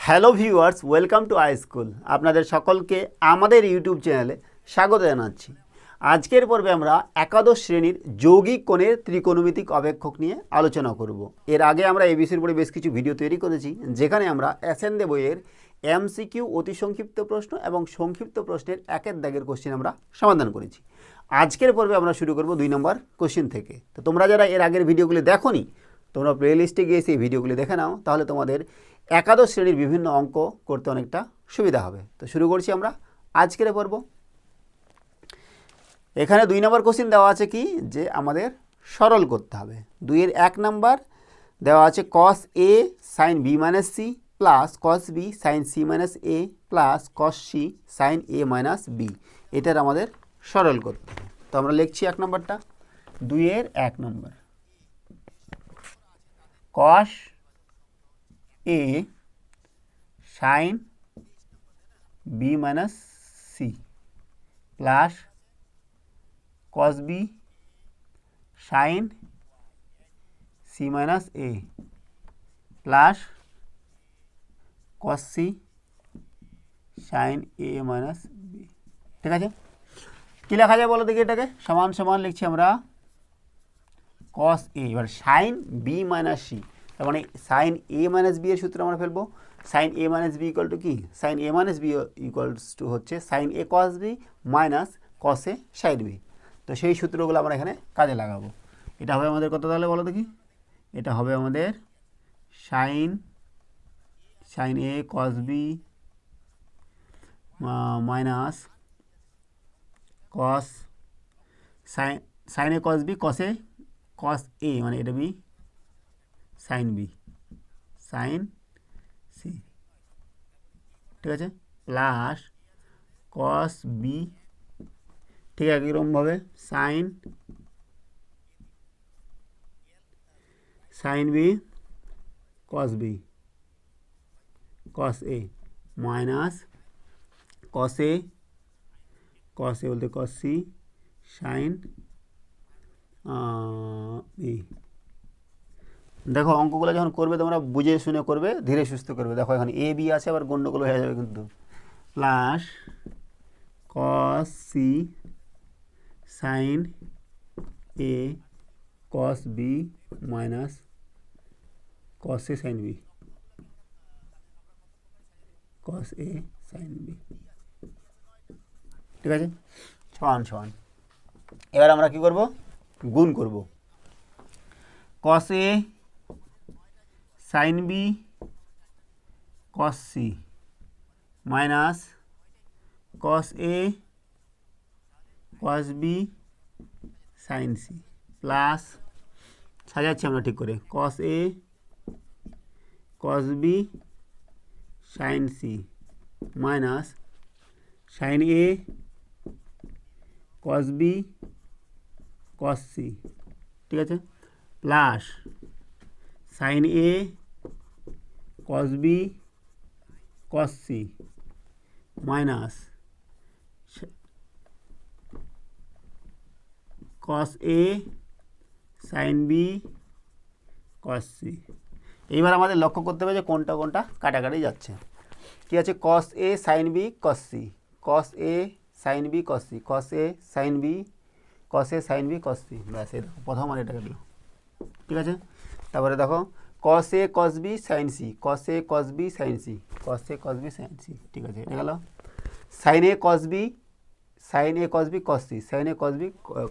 Hello viewers, welcome to I school. আপনাদের সকলকে আমাদের ইউটিউব চ্যানেলে স্বাগত জানাচ্ছি। আজকের পর্বে আমরা একাদশ শ্রেণীর যৌগিক কোণের ত্রিকোণমিতিক অপেক্ষক নিয়ে আলোচনা করব। এর আগে আমরা এবিসির উপরে বেশ কিছু ভিডিও তৈরি করেছি, যেখানে আমরা অ্যাসেন্ডে বইয়ের এমসিকিউ অতি সংক্ষিপ্ত প্রশ্ন এবং সংক্ষিপ্ত প্রশ্নের একের দাগের কোশ্চেন আমরা সমাধান করেছি। আজকের পর্বে আমরা শুরু করব 2 নম্বর কোশ্চেন থেকে। তো তোমরা যারা এর আগের ভিডিওগুলি দেখোনি, তোমরা প্লেলিস্টে গিয়ে সেই ভিডিওগুলি দেখে নাও, তাহলে তোমাদের একাদশ শ্রেণীর বিভিন্ন অঙ্ক করতে অনেকটা সুবিধা হবে। তো শুরু করছি আমরা আজকের পর্ব। এখানে 2 নম্বর কোশ্চেন দেওয়া আছে কি, যে আমাদের সরল করতে হবে। 2-এর 1 নম্বর দেওয়া আছে cos a sin b minus C plus cos b sin c minus a plus cos c sin a minus b। এটার আমাদের সরল করতে হবে। তো আমরা লিখছি 1 নম্বরটা। 2-এর 1 নম্বর cos a sin b minus c plus cos b sin c minus a plus cos c sin a minus b। ঠিক আছে, কী লেখা যায় বলো দেখি? এটাকে সমান সমান লিখছি আমরা cos a, এবার sin b minus c, তার মানে sin a minus b এর সূত্র আমরা ফেলবো। sin a minus b equal to কি? sin a minus b equals to হচ্ছে sin a cos b minus cos a sin b। তো সেই সূত্রগুলো আমরা এখানে কাজে লাগাবো। এটা হবে আমাদের কত তাহলে বলো দেখি? এটা হবে আমাদের sin a cos b minus cos sin a cos b cos a মানে এটা B sin b sin c, ঠিক আছে, প্লাস cos b, ঠিক আছে, এরকমভাবে sin b cos b cos a minus cos a বলতে cos c sin b। দেখো অঙ্কগুলো যখন করবে তোমরা বুঝে শুনে করবে, ধীরে সুস্থ করবে। দেখো এখানে এ বি আছে, আবার গন্ডগোল হয়ে যাবে কিন্তু। Plus cos c sin a cos b minus cos a sin b cos a sin b, ঠিক আছে, সমান সমান। এবার আমরা কি করব? গুণ করব। cos a sin b cos c minus cos a cos b sin c plus, সাজাচ্ছি আমরা ঠিক করে, cos a cos b sin c minus sin a cos b cos c, ঠিক আছে, plus sin a cos b cos c minus cos a sin b cos c। এইবার আমাদের লক্ষ্য করতে হবে যে কোনটা কোনটা কাটাকাটি যাচ্ছে। কি আছে? cos a sin b cos c, cos a sin b cos c, cos a sin b cos a sin b cos c। ব্যাস, এই দেখো প্রথম আর এটা গেল, ঠিক আছে। তারপরে দেখো cos a cos b sin c, cos a cos b sin c, cos a cos b sin c, ঠিক আছে, এটা গেল। sin a cos b cos b cos c, sin a cos b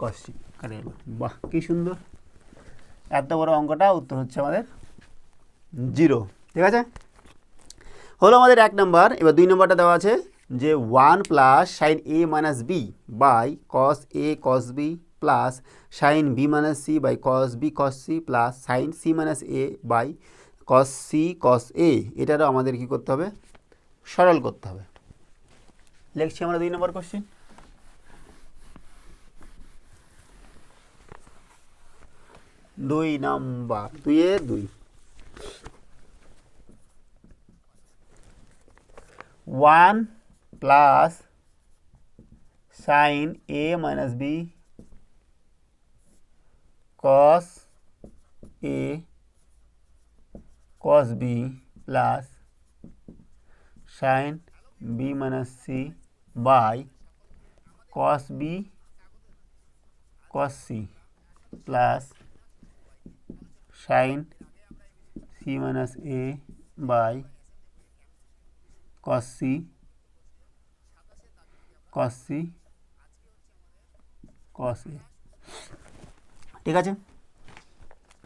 cos c কাটে গেল। বাহ, কি সুন্দর! এত বড় অঙ্কটা উত্তর হচ্ছে আমাদের 0, ঠিক আছে, হলো আমাদের 1 নম্বর। এবার 2 নম্বরটা দেওয়া আছে যে 1 plus sin a minus b by cos a cos b plus sin b minus c by cos b cos c plus sin c minus a by cos c cos a। এটারও আমাদের কি করতে হবে? সরল করতে হবে। লিখছি আমরা 2 নম্বর কোশ্চেন। 2 নম্বর, 2-এর 2 1 plus sin a minus b cos a cos b plus sine B minus C by cos B cos C plus sine C minus A by cos C cos C cos A. ঠিক আছে,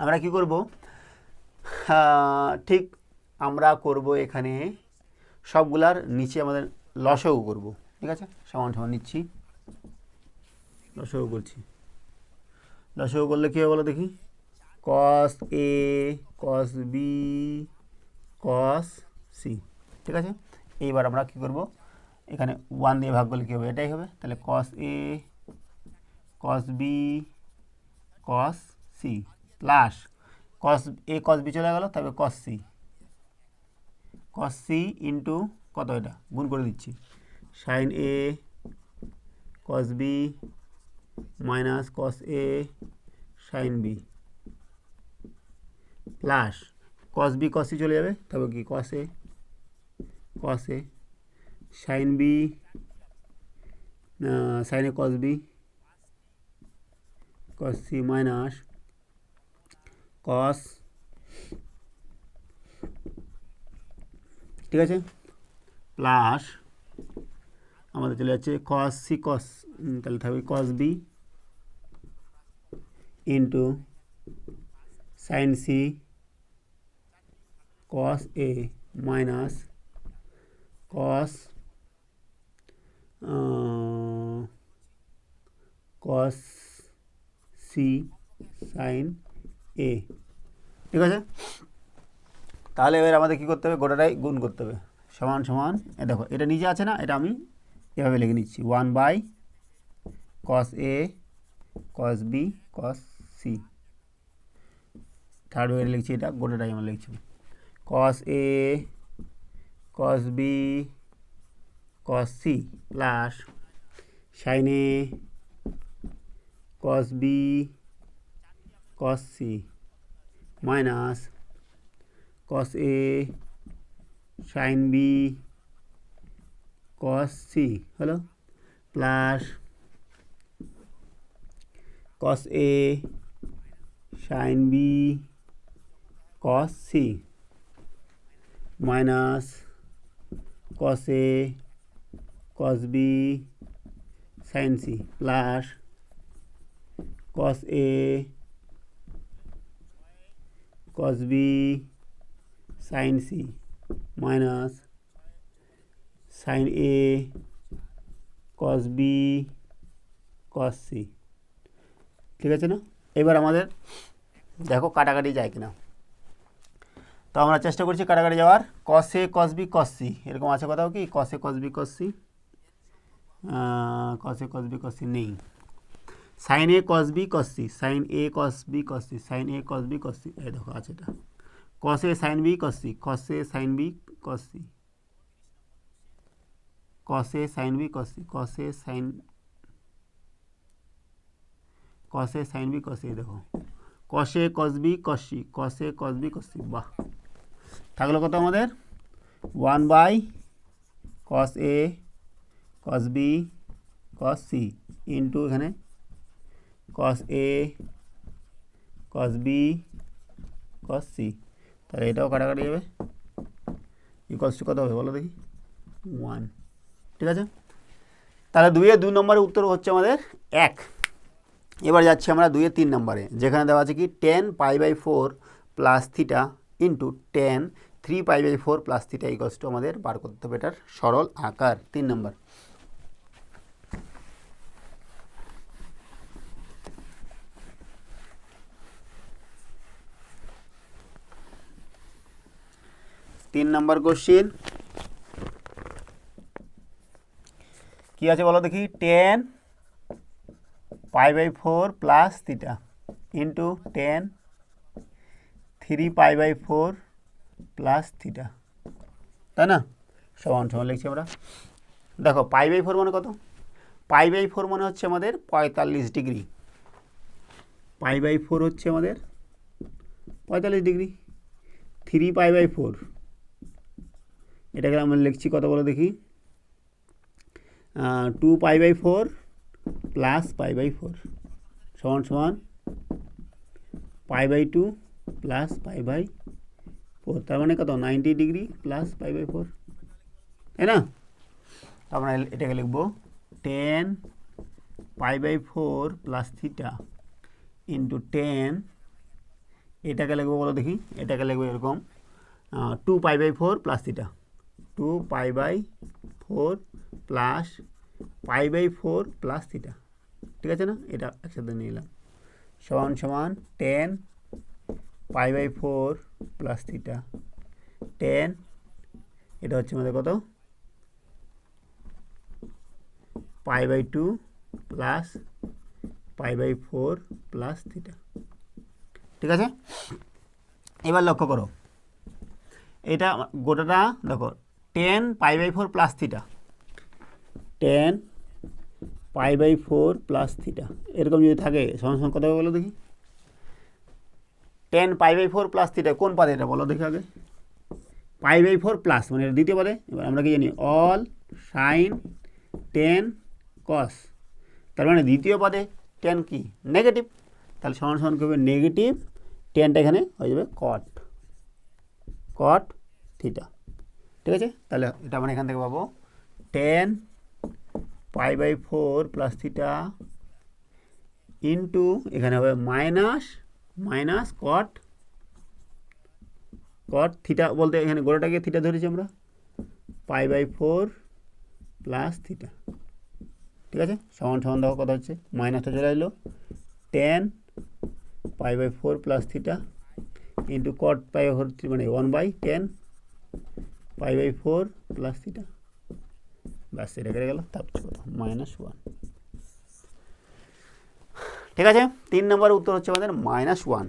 আমরা কি করব, ঠিক আমরা করব এখানে সবগুলার নিচে আমাদের লসাগু করব। ঠিক আছে, সমান সমান নিচ্ছি, লসাগু করছি। লসাগু করলে কী হবে বলো দেখি, কস এ কস বি কস সি। ঠিক আছে, এইবার আমরা কি করব, এখানে 1 দিয়ে ভাগ করলে কী হবে, এটাই হবে। তাহলে কস এ cos B cos C plus cos এ কস বি চলে গেল, তবে কস সি ইন্টু কত, এটা গুণ করে দিচ্ছি, sine A cos B minus cos A sine B plus cos B cos C চলে যাবে, তবে কি cos A sine B sine A cos B cos C minus cos, ঠিক আছে, প্লাস আমাদের চলে যাচ্ছে কস সি কস, তাহলে থাকবে cos B into sine C cos A minus cos cos C sine A. ঠিক আছে, তাহলে এবার আমাদের কী করতে হবে, গোটাটাই গুণ করতে হবে, সমান সমান, দেখো এটা নিচে আছে না, এটা আমি এভাবে লিখে নিচ্ছি, 1 by cos A cos B cos C, third way লিখছি, এটা গোটাটাই আমরা লিখছি, cos A cos B cos C plus sine A cos B cos C minus cos A sine B cos C হলো, plus cos A sine B cos C minus cos A cos B sine C plus cos A cos B sine C minus sine A cos B cos C. ঠিক আছে না, এবার আমাদের দেখো কাটাকাটি যায় কিনা, তো আমরা চেষ্টা করছি কাটাকাটি যাওয়ার, কস এ কস বি কস সি এরকম আছে কোথাও কি, কস এ cos B cos C, cos এ কস বি কস সি নেই, sine A cos B cos C, sine A cos B cos C, sine A cos B cos C, এই দেখো আছে এটা, cos A sine B cos C, cos A sine B cos C, cos A sine B cos C, cos A sine B cos C, দেখো cos এ cos B cos C, cos এ cos B cos c, বাহ, থাকলো কত আমাদের 1 by cos A cos B cos c into এখানে cos এ cos B cos C, তাহলে এটাও কাটাকাটি যাবে, ইকুয়ালস টু কত হবে বলো দেখি, 1। ঠিক আছে, তাহলে 2 নম্বরের উত্তর হচ্ছে আমাদের 1। এবার যাচ্ছি আমরা 3 নম্বরে, যেখানে দেওয়া আছে কি tan π/4 plus theta into tan 3π/4 plus theta equals to আমাদের বার করতে হবে এটার সরল আকার। 3 নম্বর, কোশ্চেন কি আছে বলো দেখি, tan π/4 plus theta into tan 3π/4 plus theta, তাই না, সমান সমান লিখছি আমরা। দেখো π/4 মানে কত, π/4 মানে হচ্ছে আমাদের 45 ডিগ্রি, π/4 হচ্ছে আমাদের 45 ডিগ্রি, 3π/4 এটাকে আমরা লিখছি কত বলো দেখি, 2π/4 প্লাস π/4 সমান সমান π/2 প্লাস π/4, তার মানে কত 90 ডিগ্রি প্লাস π/4, তাই না? আমরা এটাকে লিখবো 10 π/4 প্লাস থিটা ইন্টু 10, এটাকে লিখবো বলো দেখি, এটাকে লিখবো এরকম 2π/4 plus theta, 2π/4 plus π/4 plus theta, ঠিক আছে না? এটা একসাথে নিলাম সমান সমান 10 π/4 প্লাস থিটা 10, এটা হচ্ছে আমাদের কত π/2 প্লাস π/4 প্লাস থিটা, ঠিক আছে? এবার লক্ষ্য করো এটা গোটাটা দেখো 10 π/4 প্লাস থিটা, 10 π/4 প্লাস থিটা এরকম যদি থাকে সমান সমান কত হবে বলো দেখি, 10 π/4 প্লাস থিটা কোন পাদে এটা বলো দেখি আগে, π/4 প্লাস মানে এটা দ্বিতীয় পাদে। এবার আমরা কি জানি অল সাইন 10 কস, তার মানে দ্বিতীয় পাদে 10 কি নেগেটিভ, তাহলে সমান সমান করবে নেগেটিভ 10টা এখানে হয়ে যাবে কট থিটা, ঠিক আছে? তাহলে এটা আমরা এখান থেকে পাবো 10 π/4 প্লাস থিটা ইন্টু এখানে হবে মাইনাস কট থিটা, বলতে এখানে গোটাটাকে থিটা ধরেছি আমরা, π/4 প্লাস থিটা, ঠিক আছে? সমান সমান দেখো কথা হচ্ছে মাইনাসটা চলে আসলো 10 π/4 প্লাস থিটা ইন্টু কট π/4 মানে 1/10 π/4 প্লাস থিটা, ব্যাস এটা কেটে গেল, তারপর কত -1, ঠিক আছে? 3 নম্বরের উত্তর হচ্ছে আমাদের -1।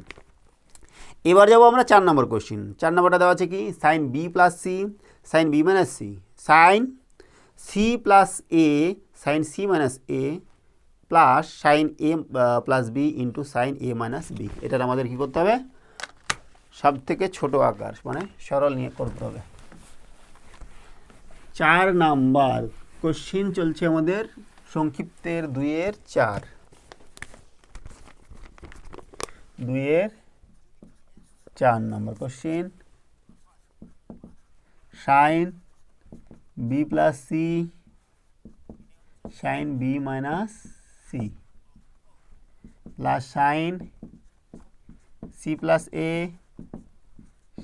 এবার যাবো আমরা 4 নম্বর কোশ্চিন। 4 নম্বরটা দেওয়া আছে কি, sine B plus C sine B minus C sine C plus A sine C minus A plus sine A plus B into sine A minus B. এটার আমাদের কী করতে হবে, সব থেকে ছোটো আকার মানে সরল নিয়ে করতে হবে। 4 নাম্বার কোশ্চিন চলছে আমাদের সংক্ষিপ্তের 2-4, 2-4 number question. Sine B plus C sine B minus C plus sine C plus A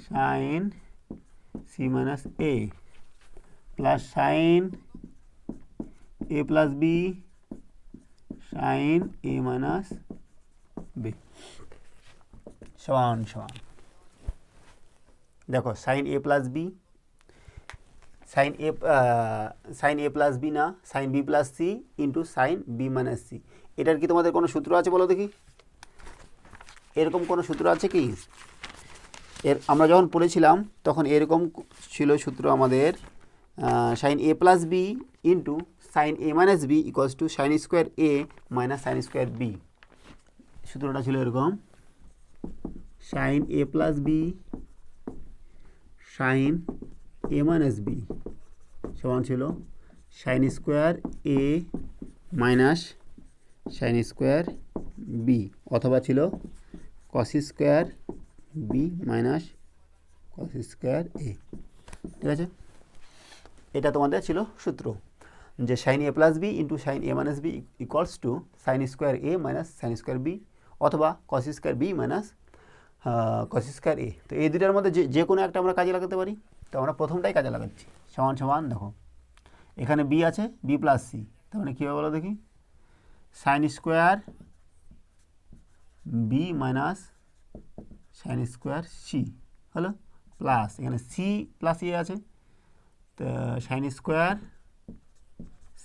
sine C minus A plus sine A plus B sine A minus B সমান সমান দেখো sine A plus B sine A plus B না sine B plus C into sine B minus C. এটার কি তোমাদের কোনো সূত্র আছে বলো দেখি, এরকম কোনো সূত্র আছে কি? আমরা যখন পড়েছিলাম তখন এরকম ছিল সূত্র আমাদের, sine A plus B into sine A minus B equals to sine square A minus sine square B. সূত্রটা ছিল এরকম, sine A plus B sine A minus B সমান ছিল sine square A minus sine square B, অথবা ছিল cos square B minus cos square A, ঠিক আছে? এটা তোমাদের ছিল সূত্র যে sine A plus B into sine A minus B equals to sine square A minus sine square B অথবা cos square B minus cos square A. তো এই দুটার মধ্যে যে কোনো একটা আমরা কাজে লাগাতে পারি, তো আমরা প্রথমটাই কাজে লাগাচ্ছি। সমান সমান দেখো এখানে বি আছে বি প্লাস সি, তার মানে কী হবে বলো দেখি, sine square B minus sine square C হলো প্লাস এখানে সি প্লাস এ আছে, তো sine square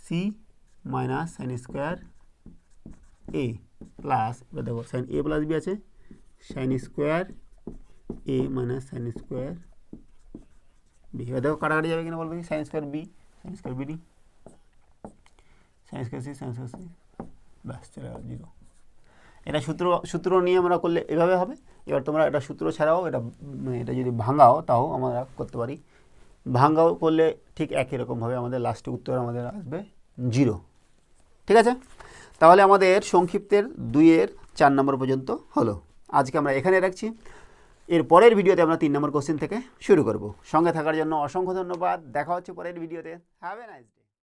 C minus sine square A plus এবার দেখো সাইন এ প্লাস বি আছে sine square A minus sine square B. এবার দেখো কাটাকাটি যাবে কিনা বলবো, sine square B sine square B D sine square C sine square C, ব্যাস চলে গেল 0। এটা সূত্র নিয়ে আমরা করলে এভাবে হবে। এবার তোমরা এটা সূত্র ছাড়াও এটা যদি ভাঙাও তাও আমরা করতে পারি। ভাঙ্গাও করলে ঠিক একই রকমভাবে আমাদের লাস্টে উত্তর আমাদের আসবে 0। ঠিক আছে, তাহলে আমাদের সংক্ষিপ্তের 2-এর 4 নম্বর পর্যন্ত হলো। আজকে আমরা এখানে রাখছি। এর পরের ভিডিওতে আমরা 3 নম্বর কোশ্চেন থেকে শুরু করব। সঙ্গে থাকার জন্য অসংখ্য ধন্যবাদ। দেখা হচ্ছে পরের ভিডিওতে। Have a nice day.